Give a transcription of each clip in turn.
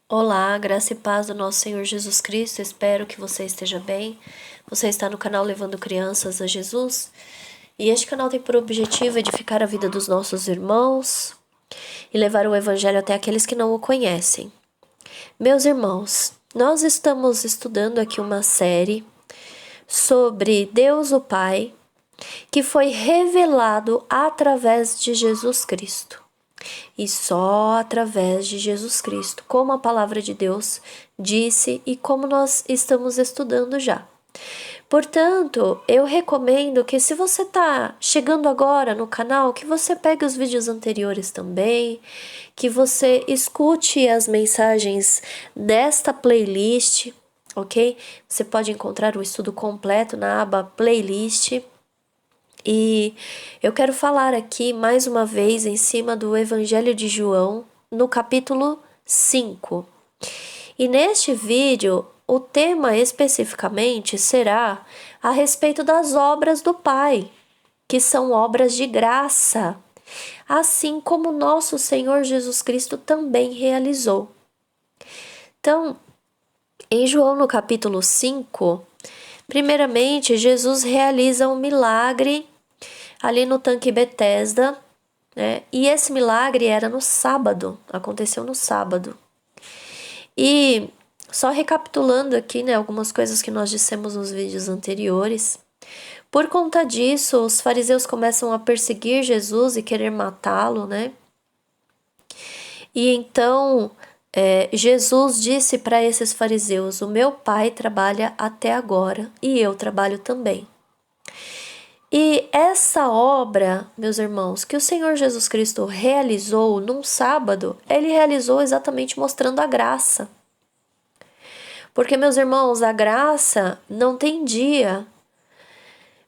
Olá, graça e paz do nosso Senhor Jesus Cristo. Espero que você esteja bem. Você está no canal Levando Crianças a Jesus. E este canal tem por objetivo edificar a vida dos nossos irmãos e levar o Evangelho até aqueles que não o conhecem. Meus irmãos, nós estamos estudando aqui uma série sobre Deus o Pai, que foi revelado através de Jesus Cristo. E só através de Jesus Cristo, como a palavra de Deus disse e como nós estamos estudando já. Portanto, eu recomendo que, se você está chegando agora no canal, que você pegue os vídeos anteriores também, que você escute as mensagens desta playlist, ok? Você pode encontrar o estudo completo na aba playlist. E eu quero falar aqui mais uma vez em cima do Evangelho de João, no capítulo 5. E neste vídeo, o tema especificamente será a respeito das obras do Pai, que são obras de graça, assim como nosso Senhor Jesus Cristo também realizou. Então, em João no capítulo 5, primeiramente, Jesus realiza um milagre ali no tanque Betesda, né? E esse milagre era no sábado, aconteceu no sábado. E só recapitulando aqui, né, algumas coisas que nós dissemos nos vídeos anteriores. Por conta disso, os fariseus começam a perseguir Jesus e querer matá-lo, né? E então Jesus disse para esses fariseus: "O meu pai trabalha até agora e eu trabalho também." E essa obra, meus irmãos, que o Senhor Jesus Cristo realizou num sábado, ele realizou exatamente mostrando a graça. Porque, meus irmãos, a graça não tem dia.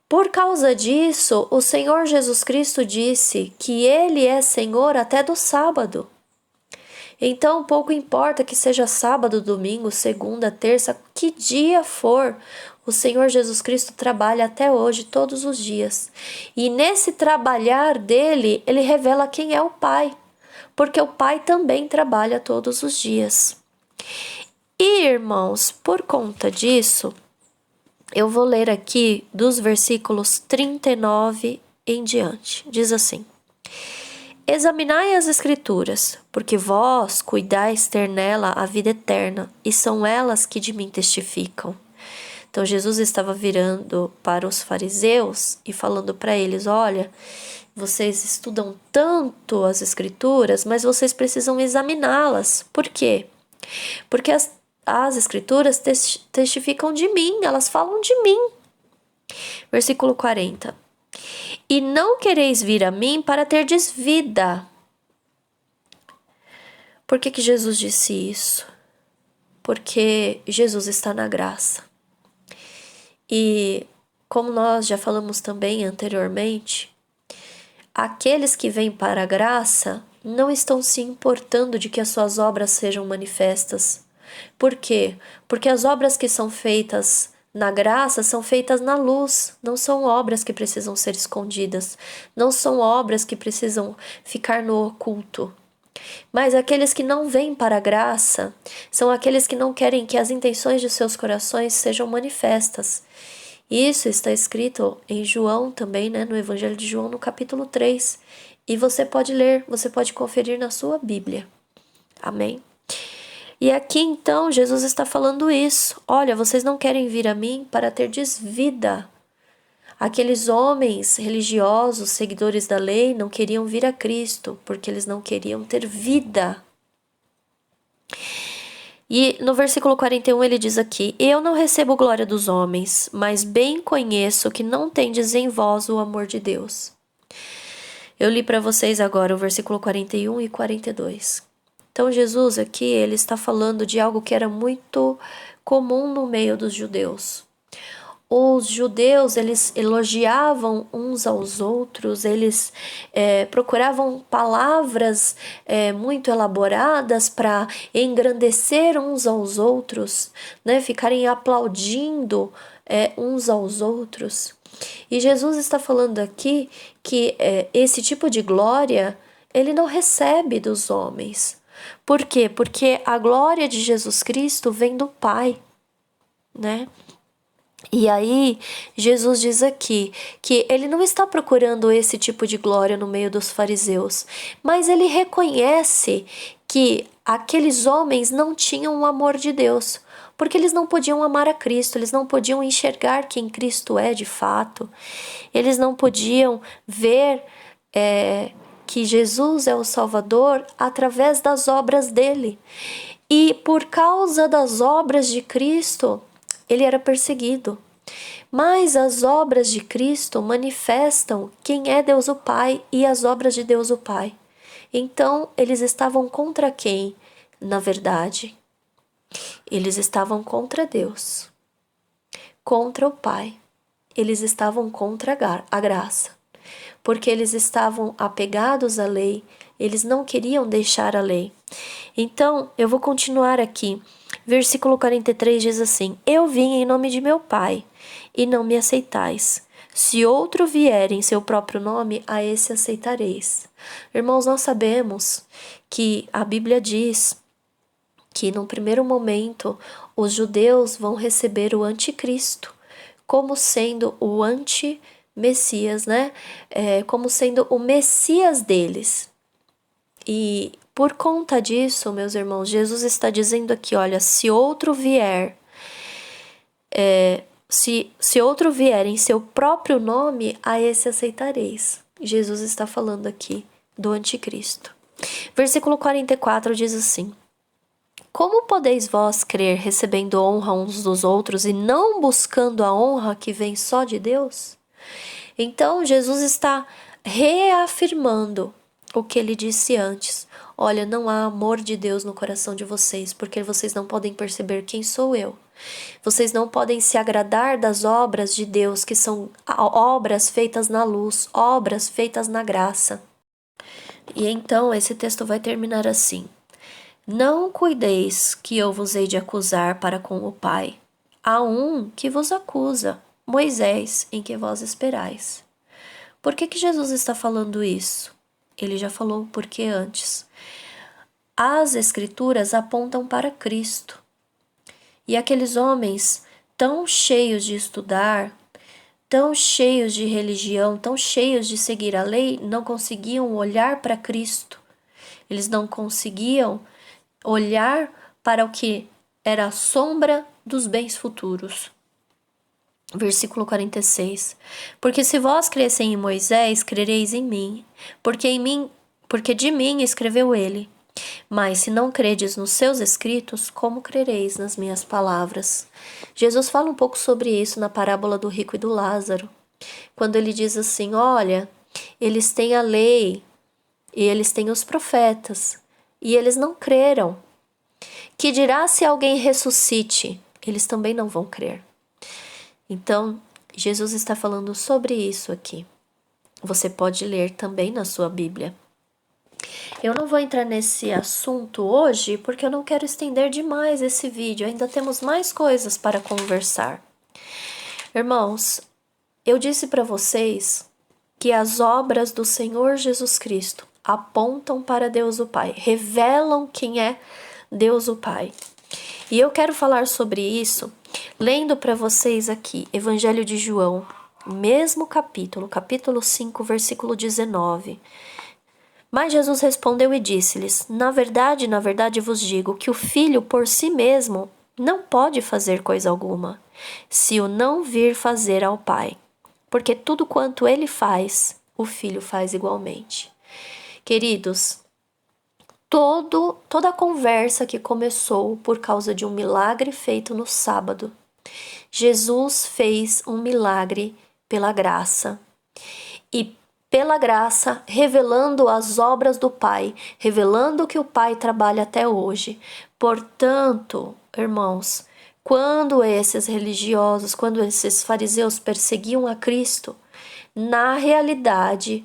Por causa disso, o Senhor Jesus Cristo disse que ele é Senhor até do sábado. Então, pouco importa que seja sábado, domingo, segunda, terça, que dia for, o Senhor Jesus Cristo trabalha até hoje, todos os dias. E nesse trabalhar dele, ele revela quem é o Pai, porque o Pai também trabalha todos os dias. E, irmãos, por conta disso, eu vou ler aqui dos versículos 39 em diante. Diz assim: "Examinai as Escrituras, porque vós cuidais ter nela a vida eterna, e são elas que de mim testificam." Então Jesus estava virando para os fariseus e falando para eles: "Olha, vocês estudam tanto as Escrituras, mas vocês precisam examiná-las." Por quê? Porque as Escrituras testificam de mim, elas falam de mim. Versículo 40. "E não quereis vir a mim para terdes vida." Por que Jesus disse isso? Porque Jesus está na graça. E, como nós já falamos também anteriormente, aqueles que vêm para a graça não estão se importando de que as suas obras sejam manifestas. Por quê? Porque as obras que são feitas na graça são feitas na luz, não são obras que precisam ser escondidas, não são obras que precisam ficar no oculto. Mas aqueles que não vêm para a graça são aqueles que não querem que as intenções de seus corações sejam manifestas. Isso está escrito em João também, né, no Evangelho de João, no capítulo 3. E você pode ler, você pode conferir na sua Bíblia. Amém? E aqui então Jesus está falando isso. Olha, vocês não querem vir a mim para terdes vida. Aqueles homens religiosos, seguidores da lei, não queriam vir a Cristo, porque eles não queriam ter vida. E no versículo 41 ele diz aqui: "Eu não recebo glória dos homens, mas bem conheço que não tendes em vós o amor de Deus." Eu li para vocês agora o versículo 41 e 42. Então Jesus aqui, ele está falando de algo que era muito comum no meio dos judeus. Os judeus, eles elogiavam uns aos outros, eles procuravam palavras muito elaboradas para engrandecer uns aos outros, né? Ficarem aplaudindo uns aos outros. E Jesus está falando aqui que esse tipo de glória ele não recebe dos homens, Por quê? Porque a glória de Jesus Cristo vem do Pai, né? E aí, Jesus diz aqui que ele não está procurando esse tipo de glória no meio dos fariseus, mas ele reconhece que aqueles homens não tinham o amor de Deus, porque eles não podiam amar a Cristo, eles não podiam enxergar quem Cristo é de fato, eles não podiam ver que Jesus é o Salvador através das obras dele. E por causa das obras de Cristo, ele era perseguido. Mas as obras de Cristo manifestam quem é Deus o Pai e as obras de Deus o Pai. Então, eles estavam contra quem? Na verdade, eles estavam contra Deus, contra o Pai. Eles estavam contra a graça, porque eles estavam apegados à lei, eles não queriam deixar a lei. Então, eu vou continuar aqui. Versículo 43 diz assim: Eu vim em nome de meu Pai, e não me aceitais. Se outro vier em seu próprio nome, a esse aceitareis. Irmãos, nós sabemos que a Bíblia diz que num primeiro momento os judeus vão receber o anticristo como sendo o anti-messias, né? Como sendo o Messias deles. E por conta disso, meus irmãos, Jesus está dizendo aqui, olha, se outro vier, se outro vier em seu próprio nome, a esse aceitareis. Jesus está falando aqui do anticristo. Versículo 44 diz assim: Como podeis vós crer recebendo honra uns dos outros e não buscando a honra que vem só de Deus? Então, Jesus está reafirmando o que ele disse antes. Olha, não há amor de Deus no coração de vocês, porque vocês não podem perceber quem sou eu. Vocês não podem se agradar das obras de Deus, que são obras feitas na luz, obras feitas na graça. E então esse texto vai terminar assim: Não cuideis que eu vos hei de acusar para com o Pai. Há um que vos acusa, Moisés, em que vós esperais. Por que Jesus está falando isso? Ele já falou o porquê antes. As Escrituras apontam para Cristo. E aqueles homens tão cheios de estudar, tão cheios de religião, tão cheios de seguir a lei, não conseguiam olhar para Cristo. Eles não conseguiam olhar para o que era a sombra dos bens futuros. Versículo 46. Porque se vós crescem em Moisés, crereis em mim, porque de mim escreveu ele. Mas se não credes nos seus escritos, como crereis nas minhas palavras? Jesus fala um pouco sobre isso na parábola do rico e do Lázaro, quando ele diz assim: olha, eles têm a lei e eles têm os profetas, e eles não creram. Que dirá se alguém ressuscite? Eles também não vão crer. Então, Jesus está falando sobre isso aqui. Você pode ler também na sua Bíblia. Eu não vou entrar nesse assunto hoje porque eu não quero estender demais esse vídeo. Ainda temos mais coisas para conversar. Irmãos, eu disse para vocês que as obras do Senhor Jesus Cristo apontam para Deus o Pai, revelam quem é Deus o Pai. E eu quero falar sobre isso lendo para vocês aqui Evangelho de João, mesmo capítulo 5, versículo 19. Mas Jesus respondeu e disse-lhes: na verdade vos digo que o Filho por si mesmo não pode fazer coisa alguma, se o não vir fazer ao Pai, porque tudo quanto ele faz, o Filho faz igualmente. Queridos, toda a conversa que começou por causa de um milagre feito no sábado, Jesus fez um milagre pela graça. E pela graça, revelando as obras do Pai, revelando que o Pai trabalha até hoje. Portanto, irmãos, quando esses religiosos, quando esses fariseus perseguiam a Cristo, na realidade,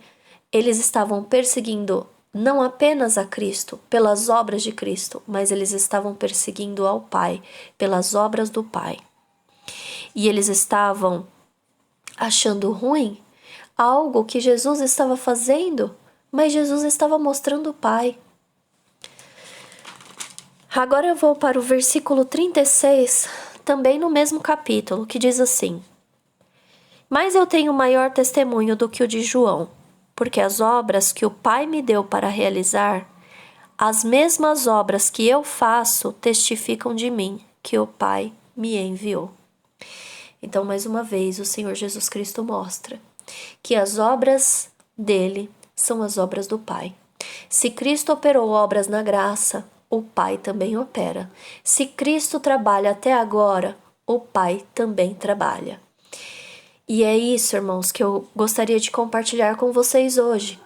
eles estavam perseguindo não apenas a Cristo, pelas obras de Cristo, mas eles estavam perseguindo ao Pai, pelas obras do Pai. E eles estavam achando ruim algo que Jesus estava fazendo, mas Jesus estava mostrando o Pai. Agora eu vou para o versículo 36, também no mesmo capítulo, que diz assim: Mas eu tenho maior testemunho do que o de João, porque as obras que o Pai me deu para realizar, as mesmas obras que eu faço, testificam de mim, que o Pai me enviou. Então, mais uma vez, o Senhor Jesus Cristo mostra que as obras dele são as obras do Pai. Se Cristo operou obras na graça, o Pai também opera. Se Cristo trabalha até agora, o Pai também trabalha. E é isso, irmãos, que eu gostaria de compartilhar com vocês hoje.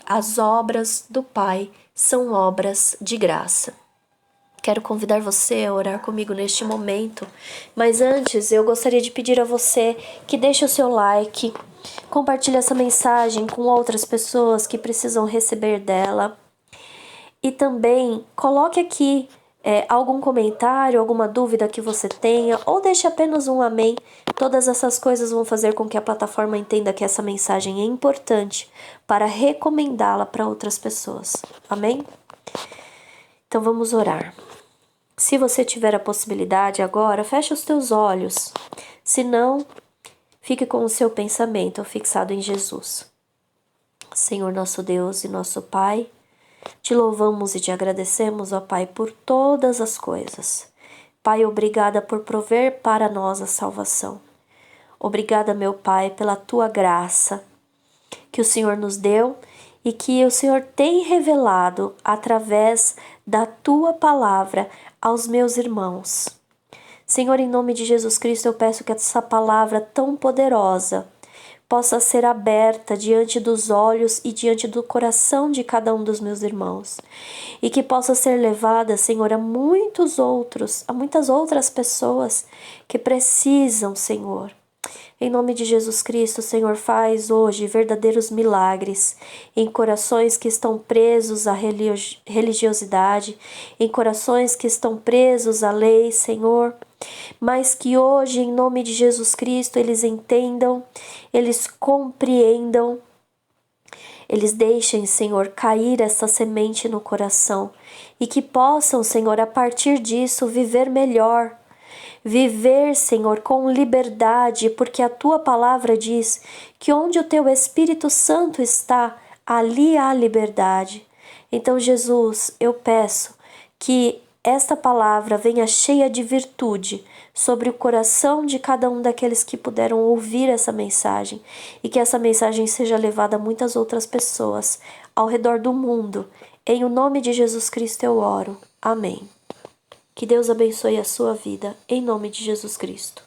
As obras do Pai são obras de graça. Quero convidar você a orar comigo neste momento, mas antes eu gostaria de pedir a você que deixe o seu like, compartilhe essa mensagem com outras pessoas que precisam receber dela e também coloque aqui algum comentário, alguma dúvida que você tenha, ou deixe apenas um amém. Todas essas coisas vão fazer com que a plataforma entenda que essa mensagem é importante para recomendá-la para outras pessoas. Amém? Então vamos orar. Se você tiver a possibilidade agora, feche os teus olhos. Se não, fique com o seu pensamento fixado em Jesus. Senhor nosso Deus e nosso Pai, te louvamos e te agradecemos, ó Pai, por todas as coisas. Pai, obrigada por prover para nós a salvação. Obrigada, meu Pai, pela tua graça que o Senhor nos deu e que o Senhor tem revelado através da tua palavra aos meus irmãos. Senhor, em nome de Jesus Cristo, eu peço que essa palavra tão poderosa possa ser aberta diante dos olhos e diante do coração de cada um dos meus irmãos, e que possa ser levada, Senhor, a muitas outras pessoas que precisam, Senhor. Em nome de Jesus Cristo, Senhor, faz hoje verdadeiros milagres em corações que estão presos à religiosidade, em corações que estão presos à lei, Senhor, mas que hoje, em nome de Jesus Cristo, eles entendam, eles compreendam, eles deixem, Senhor, cair essa semente no coração e que possam, Senhor, a partir disso viver melhor. Viver, Senhor, com liberdade, porque a tua palavra diz que onde o teu Espírito Santo está, ali há liberdade. Então, Jesus, eu peço que esta palavra venha cheia de virtude sobre o coração de cada um daqueles que puderam ouvir essa mensagem e que essa mensagem seja levada a muitas outras pessoas ao redor do mundo. Em o nome de Jesus Cristo eu oro. Amém. Que Deus abençoe a sua vida, em nome de Jesus Cristo.